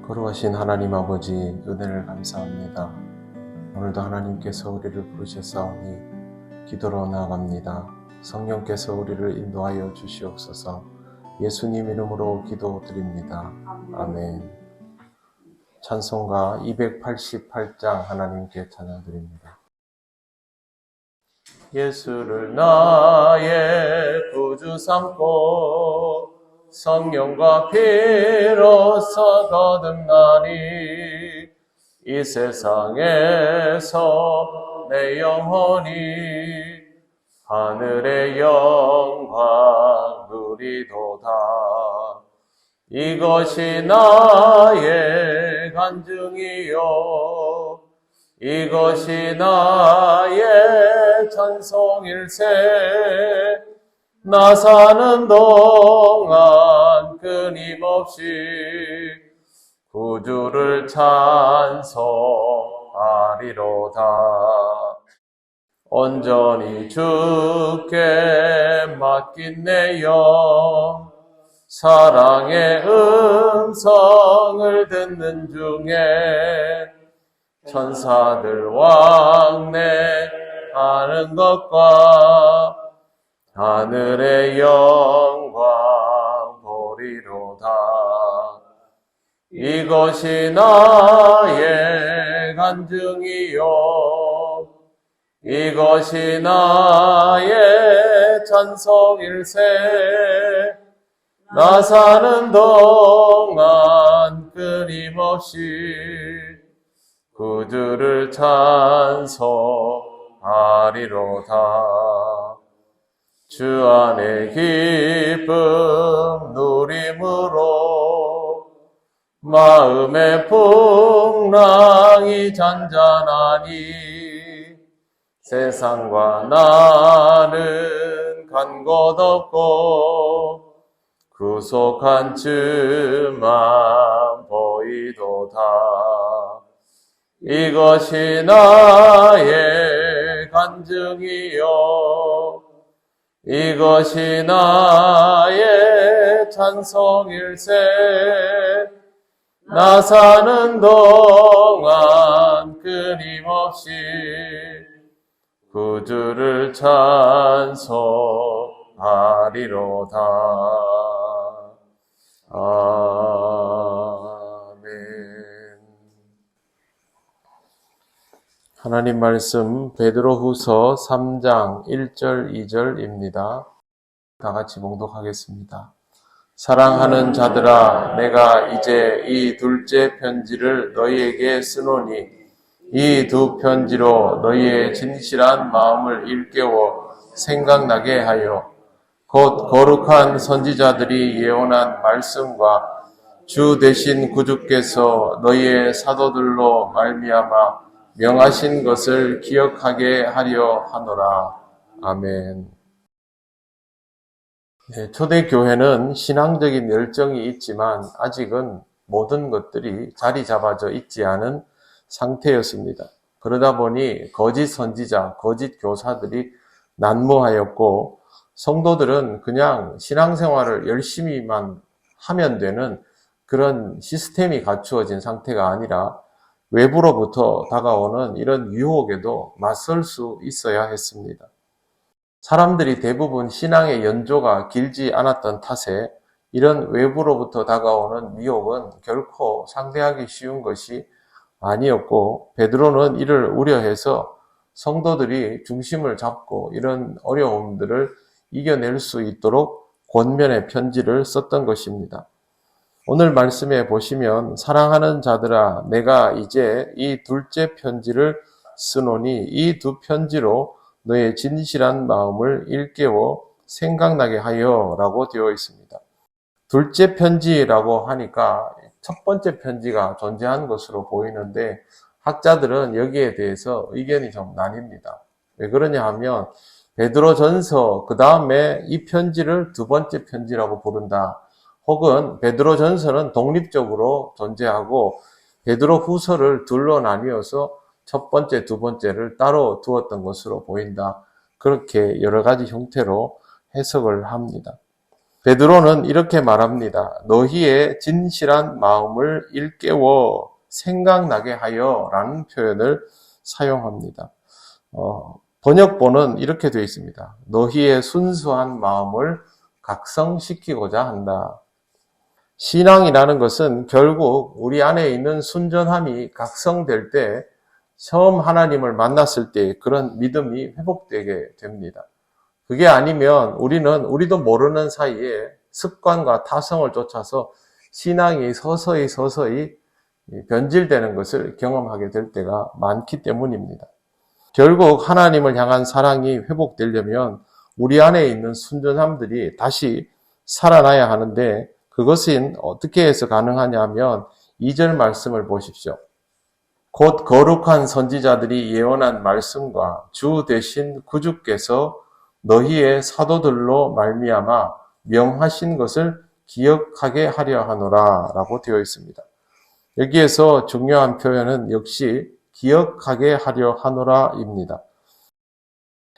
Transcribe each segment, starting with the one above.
거룩하신 하나님 아버지, 은혜를 감사합니다. 오늘도 하나님께서 우리를 부르셨사오니 기도로 나아갑니다. 성령께서 우리를 인도하여 주시옵소서. 예수님 이름으로 기도드립니다. 아멘. 찬송가 288장 하나님께 찬양드립니다. 예수를 나의 구주 삼고 성령과 피로써 거듭나니 이 세상에서 내 영혼이 하늘의 영광 누리도다. 이것이 나의 간증이요 이것이 나의 찬송일세. 나 사는 동안 끊임없이 구주를 찬송하리로다. 온전히 주께 맡긴 내 영, 사랑의 음성을 듣는 중에 천사들 왕래하는 것과 하늘의 영광 보리로다. 이것이 나의 간증이요 이것이 나의 찬송일세. 나 사는 동안 끊임없이 구주를 찬송하리로다. 주 안에 기쁨 누림으로 마음의 풍랑이 잔잔하니 세상과 나는 간 곳 없고 구속한 주만 보이도다. 이것이 나의 간증이요 이것이 나의 찬송일세. 나 사는 동안 끊임없이 구주를 찬송하리로다. 아멘. 하나님 말씀 베드로후서 3장 1절 2절입니다. 다 같이 봉독하겠습니다. 사랑하는 자들아, 내가 이제 이 둘째 편지를 너희에게 쓰노니 이 두 편지로 너희의 진실한 마음을 일깨워 생각나게 하여 곧 거룩한 선지자들이 예언한 말씀과 주 되신 구주께서 너희의 사도들로 말미암아 명하신 것을 기억하게 하려 하노라. 아멘. 초대교회는 신앙적인 열정이 있지만 아직은 모든 것들이 자리 잡아져 있지 않은 상태였습니다. 그러다 보니 거짓 선지자, 거짓 교사들이 난무하였고 성도들은 그냥 신앙생활을 열심히만 하면 되는 그런 시스템이 갖추어진 상태가 아니라 외부로부터 다가오는 이런 유혹에도 맞설 수 있어야 했습니다. 사람들이 대부분 신앙의 연조가 길지 않았던 탓에 이런 외부로부터 다가오는 미혹은 결코 상대하기 쉬운 것이 아니었고 베드로는 이를 우려해서 성도들이 중심을 잡고 이런 어려움들을 이겨낼 수 있도록 권면의 편지를 썼던 것입니다. 오늘 말씀에 보시면 사랑하는 자들아 내가 이제 이 둘째 편지를 쓰노니 이 두 편지로 너의 진실한 마음을 일깨워 생각나게 하여 라고 되어 있습니다. 둘째 편지라고 하니까 첫 번째 편지가 존재한 것으로 보이는데 학자들은 여기에 대해서 의견이 좀 나뉩니다. 왜 그러냐 하면 베드로전서 그 다음에 이 편지를 두 번째 편지라고 부른다. 혹은 베드로전서는 독립적으로 존재하고 베드로후서를 둘로 나뉘어서 첫 번째, 두 번째를 따로 두었던 것으로 보인다. 그렇게 여러 가지 형태로 해석을 합니다. 베드로는 이렇게 말합니다. 너희의 진실한 마음을 일깨워 생각나게 하여 라는 표현을 사용합니다. 번역본은 이렇게 되어 있습니다. 너희의 순수한 마음을 각성시키고자 한다. 신앙이라는 것은 결국 우리 안에 있는 순전함이 각성될 때 처음 하나님을 만났을 때 그런 믿음이 회복되게 됩니다. 그게 아니면 우리도 모르는 사이에 습관과 타성을 쫓아서 신앙이 서서히 변질되는 것을 경험하게 될 때가 많기 때문입니다. 결국 하나님을 향한 사랑이 회복되려면 우리 안에 있는 순전함들이 다시 살아나야 하는데 그것은 어떻게 해서 가능하냐 하면 2절 말씀을 보십시오. 곧 거룩한 선지자들이 예언한 말씀과 주 대신 구주께서 너희의 사도들로 말미암아 명하신 것을 기억하게 하려 하노라 라고 되어 있습니다. 여기에서 중요한 표현은 역시 기억하게 하려 하노라입니다.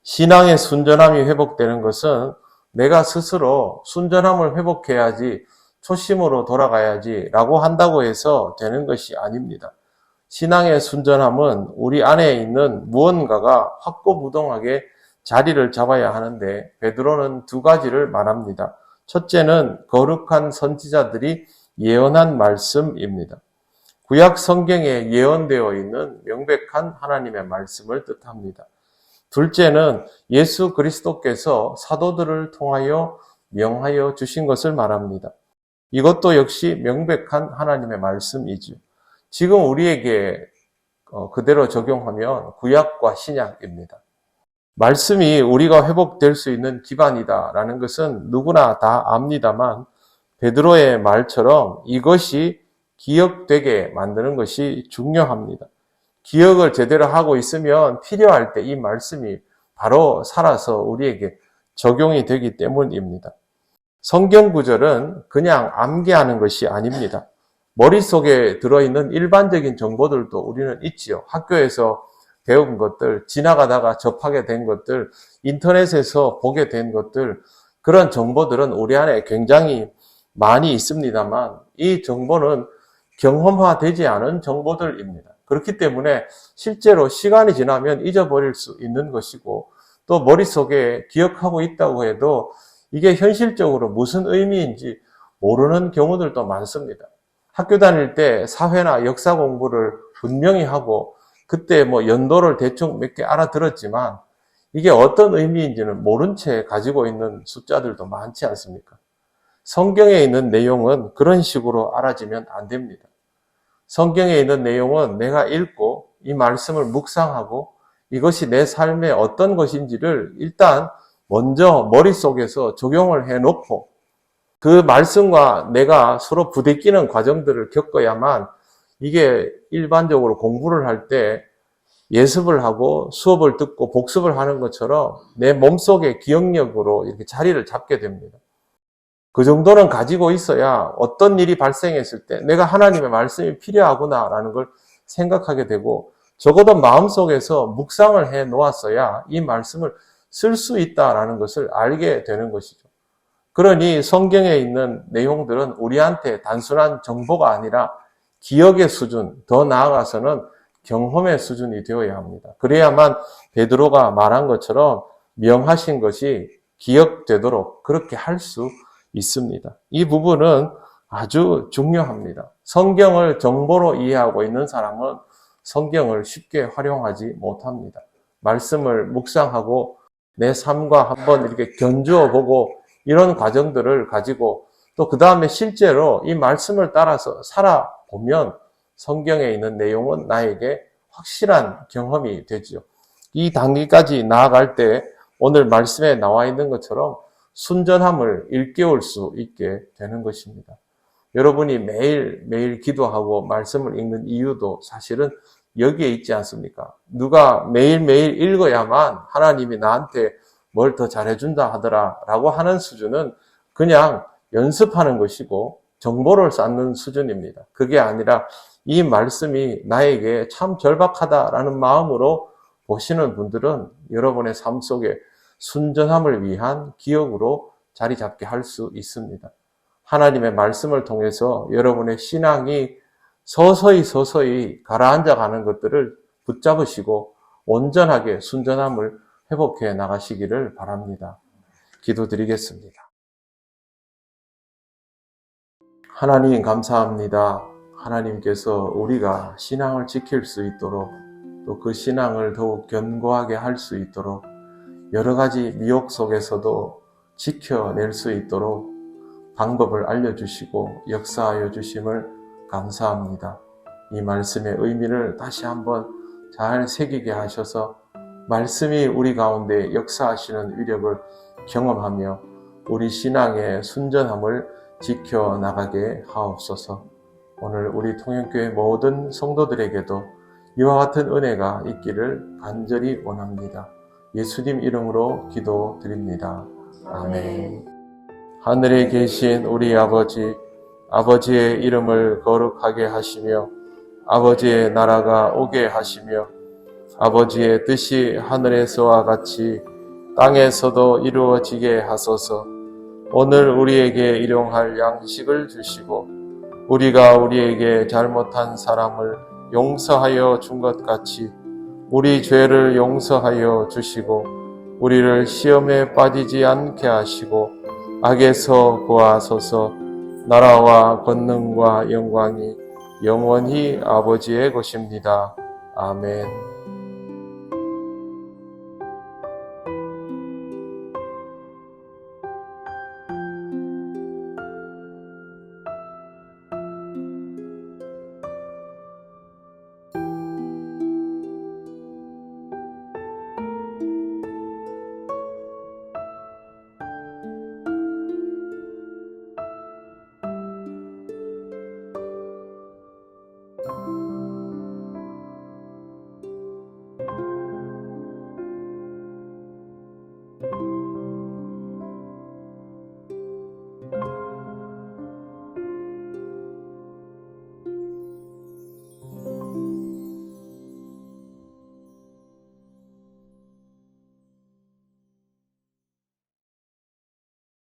신앙의 순전함이 회복되는 것은 내가 스스로 순전함을 회복해야지 초심으로 돌아가야지 라고 한다고 해서 되는 것이 아닙니다. 신앙의 순전함은 우리 안에 있는 무언가가 확고부동하게 자리를 잡아야 하는데 베드로는 두 가지를 말합니다. 첫째는 거룩한 선지자들이 예언한 말씀입니다. 구약 성경에 예언되어 있는 명백한 하나님의 말씀을 뜻합니다. 둘째는 예수 그리스도께서 사도들을 통하여 명하여 주신 것을 말합니다. 이것도 역시 명백한 하나님의 말씀이죠. 지금 우리에게 그대로 적용하면 구약과 신약입니다. 말씀이 우리가 회복될 수 있는 기반이다라는 것은 누구나 다 압니다만 베드로의 말처럼 이것이 기억되게 만드는 것이 중요합니다. 기억을 제대로 하고 있으면 필요할 때 이 말씀이 바로 살아서 우리에게 적용이 되기 때문입니다. 성경 구절은 그냥 암기하는 것이 아닙니다. 머릿속에 들어있는 일반적인 정보들도 우리는 있지요. 학교에서 배운 것들, 지나가다가 접하게 된 것들, 인터넷에서 보게 된 것들, 그런 정보들은 우리 안에 굉장히 많이 있습니다만 이 정보는 경험화되지 않은 정보들입니다. 그렇기 때문에 실제로 시간이 지나면 잊어버릴 수 있는 것이고 또 머릿속에 기억하고 있다고 해도 이게 현실적으로 무슨 의미인지 모르는 경우들도 많습니다. 학교 다닐 때 사회나 역사 공부를 분명히 하고 그때 연도를 대충 몇 개 알아들었지만 이게 어떤 의미인지는 모른 채 가지고 있는 숫자들도 많지 않습니까? 성경에 있는 내용은 그런 식으로 알아지면 안 됩니다. 성경에 있는 내용은 내가 읽고 이 말씀을 묵상하고 이것이 내 삶의 어떤 것인지를 일단 먼저 머릿속에서 적용을 해놓고 그 말씀과 내가 서로 부대끼는 과정들을 겪어야만 이게 일반적으로 공부를 할 때 예습을 하고 수업을 듣고 복습을 하는 것처럼 내 몸속의 기억력으로 이렇게 자리를 잡게 됩니다. 그 정도는 가지고 있어야 어떤 일이 발생했을 때 내가 하나님의 말씀이 필요하구나라는 걸 생각하게 되고 적어도 마음속에서 묵상을 해 놓았어야 이 말씀을 쓸 수 있다라는 것을 알게 되는 것이죠. 그러니 성경에 있는 내용들은 우리한테 단순한 정보가 아니라 기억의 수준, 더 나아가서는 경험의 수준이 되어야 합니다. 그래야만 베드로가 말한 것처럼 명하신 것이 기억되도록 그렇게 할 수 있습니다. 이 부분은 아주 중요합니다. 성경을 정보로 이해하고 있는 사람은 성경을 쉽게 활용하지 못합니다. 말씀을 묵상하고 내 삶과 한번 이렇게 견주어 보고 이런 과정들을 가지고 또 그 다음에 실제로 이 말씀을 따라서 살아보면 성경에 있는 내용은 나에게 확실한 경험이 되죠. 이 단계까지 나아갈 때 오늘 말씀에 나와 있는 것처럼 순전함을 일깨울 수 있게 되는 것입니다. 여러분이 매일매일 기도하고 말씀을 읽는 이유도 사실은 여기에 있지 않습니까? 누가 매일매일 읽어야만 하나님이 나한테 뭘 더 잘해준다 하더라 라고 하는 수준은 그냥 연습하는 것이고 정보를 쌓는 수준입니다. 그게 아니라 이 말씀이 나에게 참 절박하다라는 마음으로 보시는 분들은 여러분의 삶 속에 순전함을 위한 기억으로 자리 잡게 할 수 있습니다. 하나님의 말씀을 통해서 여러분의 신앙이 서서히 가라앉아 가는 것들을 붙잡으시고 온전하게 순전함을 회복해 나가시기를 바랍니다. 기도드리겠습니다. 하나님 감사합니다. 하나님께서 우리가 신앙을 지킬 수 있도록 또 그 신앙을 더욱 견고하게 할 수 있도록 여러 가지 미혹 속에서도 지켜낼 수 있도록 방법을 알려주시고 역사하여 주심을 감사합니다. 이 말씀의 의미를 다시 한번 잘 새기게 하셔서 말씀이 우리 가운데 역사하시는 위력을 경험하며 우리 신앙의 순전함을 지켜나가게 하옵소서. 오늘 우리 통영교회 모든 성도들에게도 이와 같은 은혜가 있기를 간절히 원합니다. 예수님 이름으로 기도드립니다. 아멘. 하늘에 계신 우리 아버지, 아버지의 이름을 거룩하게 하시며 아버지의 나라가 오게 하시며 아버지의 뜻이 하늘에서와 같이 땅에서도 이루어지게 하소서. 오늘 우리에게 일용할 양식을 주시고 우리가 우리에게 잘못한 사람을 용서하여 준 것 같이 우리 죄를 용서하여 주시고 우리를 시험에 빠지지 않게 하시고 악에서 구하소서. 나라와 권능과 영광이 영원히 아버지의 것입니다. 아멘.